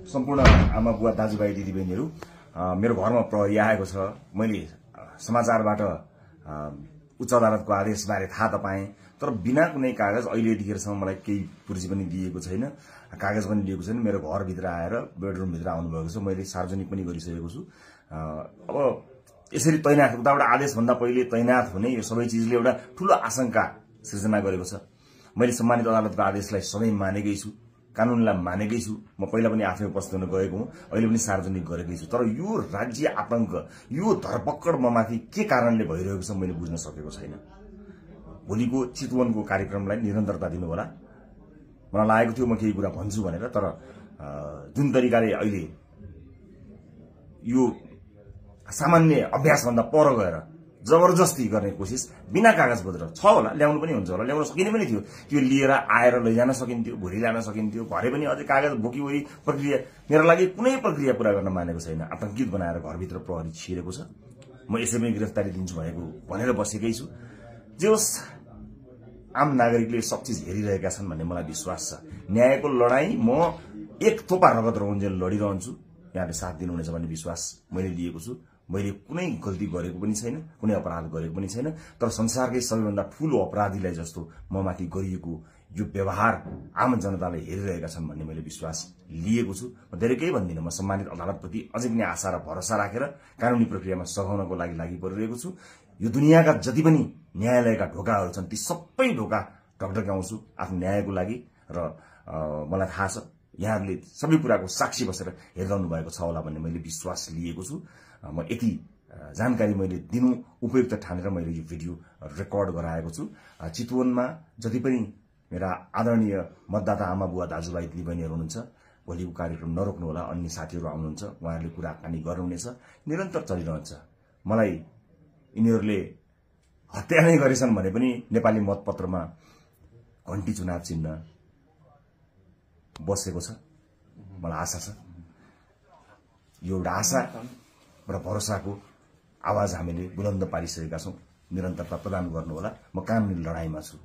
सम्पूर्ण आमा बुवा दाजुभाइ दिदीबहिनीहरू मेरो घरमा प्रहरी आएको छ। मैले समाचारबाट उच्च अदालतको आदेशबारे थाहा त पाएँ, तर बिना कुनै कागज अहिले यतिखेरसम्म मलाई केही पुर्जी पनि दिएको छैन, कागज पनि लिएको छैन। मेरो घरभित्र आएर बेडरुमभित्र आउनुभएको छ, मैले सार्वजनिक पनि गरिसकेको छु। अब यसरी तैनाथ उताबाट आदेशभन्दा पहिले तैनाथ हुने यो सबै चिजले एउटा ठूलो आशंका सृजना गरेको छ। मैले सम्मानित अदालतको आदेशलाई सधैँ मानेकै छु, कानूनलाई मानेकै छु। म पहिला पनि आफै उपस्थित हुन गएको हुँ, अहिले पनि सार्वजनिक गरेकै छु। तर यो राज्य आतंक, यो धरपकड ममाथि के कारणले भइरहेको छ मैले बुझ्न सकेको छैन। भोलिको चितवनको कार्यक्रमलाई निरन्तरता दिनु होला। मलाई लागेको थियो म केही कुरा भन्छु भनेर, तर जुन तरिकाले अहिले यो सामान्य अभ्यासभन्दा पर गएर जबरजस्ती गर्ने कोसिस बिना कागज पत्र छ होला, ल्याउनु पनि हुन्छ होला, ल्याउन सकिने पनि थियो। त्यो लिएर आएर लैजान सकिन्थ्यो, भोलि ल्यान सकिन्थ्यो। भरे पनि अझै कागज बोकीवरी प्रक्रिया मेरो लागि कुनै प्रक्रिया पूरा गर्न मानेको छैन। आतंकित बनाएर घरभित्र प्रहरी छिरेको छ। म यसै पनि गिरफ्तारी दिन्छु भनेर बसेकै छु। जे होस्, आम नागरिकले सब चिज हेरिरहेका छन् भन्ने मलाई विश्वास छ। न्यायको लडाई म एक थोपा रगत रहुन्जेल लडिरहन्छु। यहाँले साथ दिनुहुनेछ भन्ने विश्वास मैले लिएको छु। मैले कुनै गल्ती गरेको पनि छैन, कुनै अपराध गरेको पनि छैन, तर संसारकै सबैभन्दा ठूलो अपराधीलाई जस्तो ममाथि गरिएको यो व्यवहार आम जनताले हेरिरहेका छन् भन्ने मैले विश्वास लिएको छु। म धेरै केही भन्दिनँ। म सम्मानित अदालतप्रति अझै पनि आशा र भरोसा राखेर कानूनी प्रक्रियामा सघाउनको लागि परिरहेको छु। यो दुनियाँका जति पनि न्यायालयका ढोकाहरू छन् ती सबै ढोका ढकढक्याउँछु आफ्नो न्यायको लागि। र मलाई थाहा छ यहाँहरूले सबै कुराको साक्षी बसेर हेरिरहनु भएको छ होला भन्ने मैले विश्वास लिएको छु। म यति जानकारी मैले दिनु उपयुक्त ठानेर मैले यो भिडियो रेकर्ड गराएको छु। चितवनमा जति पनि मेरा आदरणीय मतदाता आमा बुवा दाजुभाइ दिदीबहिनीहरू हुनुहुन्छ, भोलिको कार्यक्रम नरोक्नु होला। अन्य साथीहरू आउनुहुन्छ, उहाँहरूले कुराकानी गर्नुहुनेछ, निरन्तर चलिरहन्छ। मलाई यिनीहरूले हत्या नै गरेछन् भने पनि नेपाली मतपत्रमा घण्टी चुनाव चिन्ह बसेको छ। मलाई आशा छ यो एउटा आशा र भरोसाको आवाज हामीले बुलन्द पारिसकेका छौं। निरन्तरता प्रदान गर्नुहोला। म कानुनी लडाईँमा छु।